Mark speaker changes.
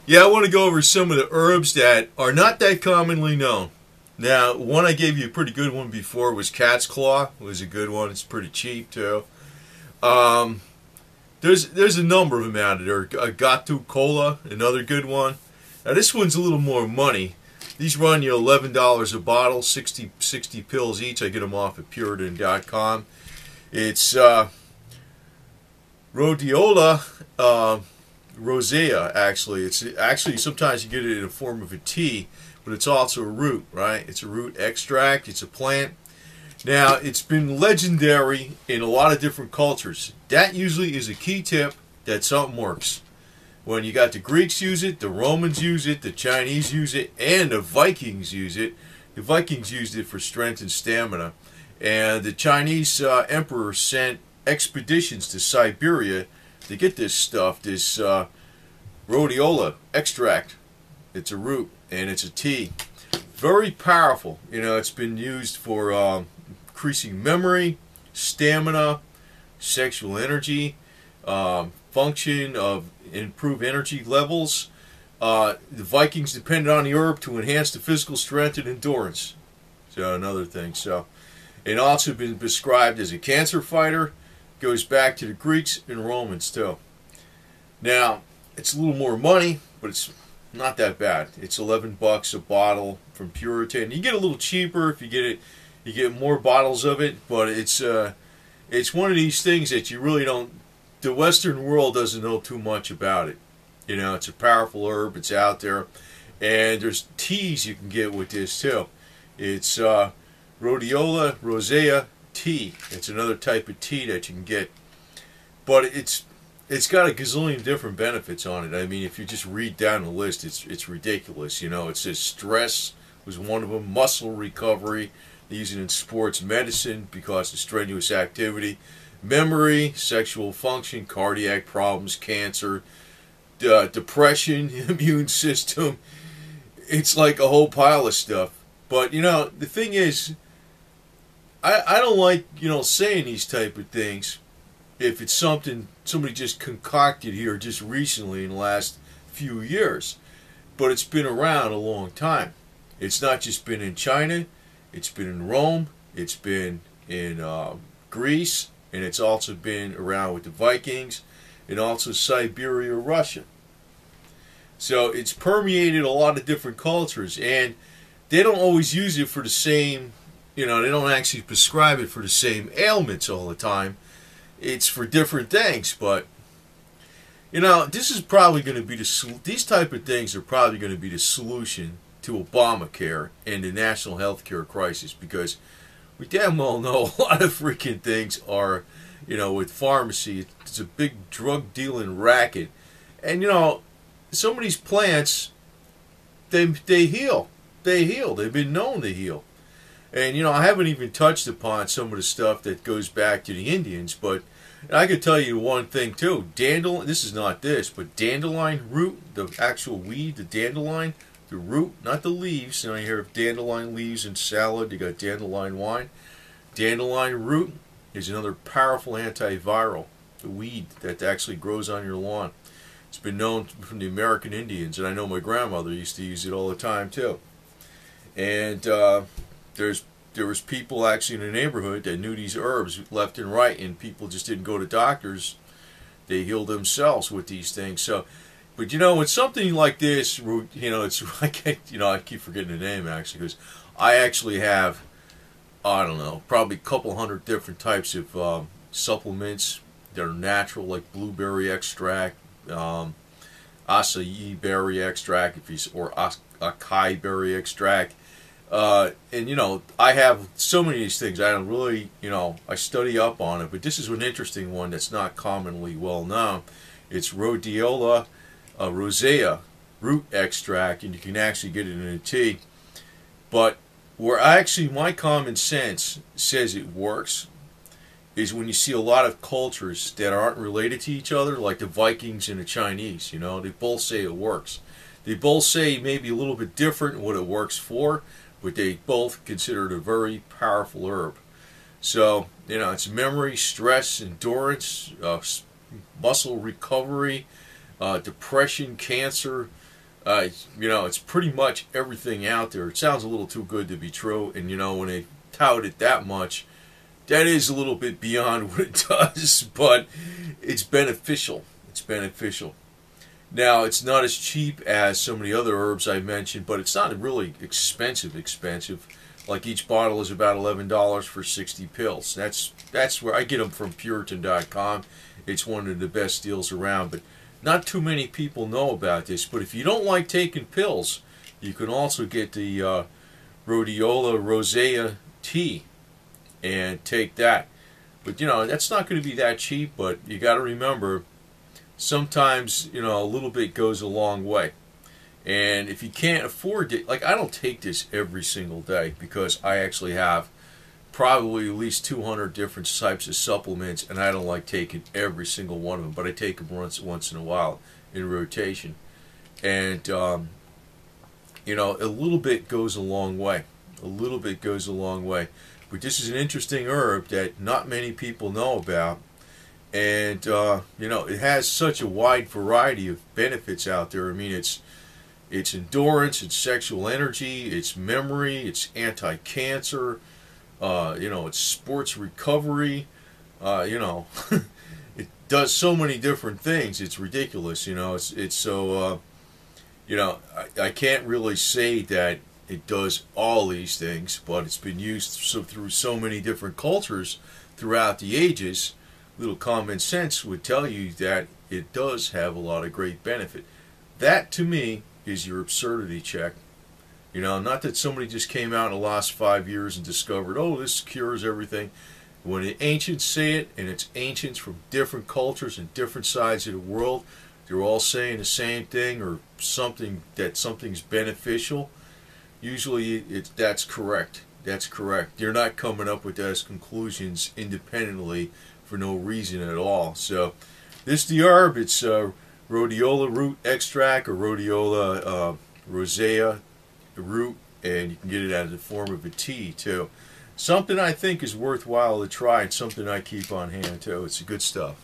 Speaker 1: Yeah, I want to go over some of the herbs that are not that commonly known. Now, one I gave you a pretty good one before was cat's claw. It was a good one. It's pretty cheap too. Um, there's a number of them out there. Gatu cola, another good one. Now this one's a little more money. These run you $11 a bottle, 60 pills each. I get them off at Puritan.com. It's Rhodiola rosea. Actually, it's actually sometimes you get it in the form of a tea, but it's also a root, right? It's a root extract. It's a plant. Now, it's been legendary in a lot of different cultures. That usually is a key tip that something works. When you got the Greeks use it, the Romans use it, the Chinese use it, and the Vikings use it. The Vikings used it for strength and stamina. And the Chinese emperor sent expeditions to Siberia to get this stuff, this rhodiola extract. It's a root, and it's a tea. Very powerful. You know, it's been used for increasing memory, stamina, sexual energy, function of improve energy levels. The Vikings depended on the herb to enhance the physical strength and endurance. So another thing. So it also been described as a cancer fighter. Goes back to the Greeks and Romans too. Now it's a little more money, but it's not that bad. It's $11 a bottle from Puritan. You get a little cheaper if you get it. You get more bottles of it, but it's one of these things that you really don't. The Western world doesn't know too much about it. You know, it's a powerful herb. It's out there, and there's teas you can get with this too. It's Rhodiola rosea tea. It's another type of tea that you can get, but it's got a gazillion different benefits on it. I mean, if you just read down the list, it's ridiculous. You know, it says stress was one of them, muscle recovery. They use it in sports medicine because of strenuous activity. Memory, sexual function, cardiac problems, cancer, depression, immune system. It's like a whole pile of stuff. But, you know, the thing is, I don't like, you know, saying these type of things if it's something somebody just concocted here just recently in the last few years. But it's been around a long time. It's not just been in China. It's been in Rome. It's been in Greece. And it's also been around with the Vikings, and also Siberia, Russia. So it's permeated a lot of different cultures, and they don't always use it for the same, you know, they don't actually prescribe it for the same ailments all the time. It's for different things, but, you know, this is probably going to be these type of things are probably going to be the solution to Obamacare and the national health care crisis, because we damn well know a lot of freaking things are, you know, with pharmacy. It's a big drug dealing racket. And, you know, some of these plants, they heal. They heal. They've been known to heal. And, you know, I haven't even touched upon some of the stuff that goes back to the Indians, but I could tell you one thing, too. Dandelion, this is not this, but dandelion root, the actual weed, the dandelion, the root, not the leaves. You know, you hear of dandelion leaves in salad. You got dandelion wine. Dandelion root is another powerful antiviral. The weed that actually grows on your lawn. It's been known from the American Indians, and I know my grandmother used to use it all the time too. And there was people actually in the neighborhood that knew these herbs left and right, and people just didn't go to doctors. They healed themselves with these things. So. But you know, with something like this, you know, it's I keep forgetting the name actually, because I actually have, I don't know, probably a couple hundred different types of supplements that are natural, like blueberry extract, acai berry extract, or acai berry extract, and you know, I have so many of these things. I don't really, you know, I study up on it, but this is an interesting one that's not commonly well known. It's Rhodiola rosea root extract, and you can actually get it in a tea. But where actually my common sense says it works is when you see a lot of cultures that aren't related to each other, like the Vikings and the Chinese. You know, they both say it works. They both say maybe a little bit different what it works for, but they both consider it a very powerful herb. So, you know, it's memory, stress, endurance, muscle recovery, depression, cancer, It's pretty much everything out there. It sounds a little too good to be true, and when they tout it that much, that is a little bit beyond what it does, but it's beneficial. It's beneficial. Now, it's not as cheap as some of the other herbs I mentioned, but it's not really expensive. Like each bottle is about $11 for 60 pills. That's where I get them from Puritan.com. It's one of the best deals around, but not too many people know about this. But if you don't like taking pills, you can also get the Rhodiola rosea tea and take that. But that's not going to be that cheap, but you got to remember, sometimes a little bit goes a long way. And if you can't afford it, like I don't take this every single day because I actually have probably at least 200 different types of supplements, and I don't like taking every single one of them, but I take them once in a while in rotation. And a little bit goes a long way. A little bit goes a long way. But this is an interesting herb that not many people know about. And, it has such a wide variety of benefits out there. I mean, it's endurance, it's sexual energy, it's memory, it's anti-cancer, it's sports recovery, it does so many different things. It's ridiculous, it's so, I can't really say that it does all these things, but it's been used through so many different cultures throughout the ages. Little common sense would tell you that it does have a lot of great benefit. That, to me, is your absurdity check. Not that somebody just came out in the last 5 years and discovered, oh, this cures everything. When the ancients say it, and it's ancients from different cultures and different sides of the world, they're all saying the same thing, or something's beneficial. Usually that's correct. That's correct. They're not coming up with those conclusions independently for no reason at all. So this is the herb. It's Rhodiola root extract, or Rhodiola rosea root, and you can get it as a form of a tea too. Something I think is worthwhile to try, and something I keep on hand too. It's good stuff.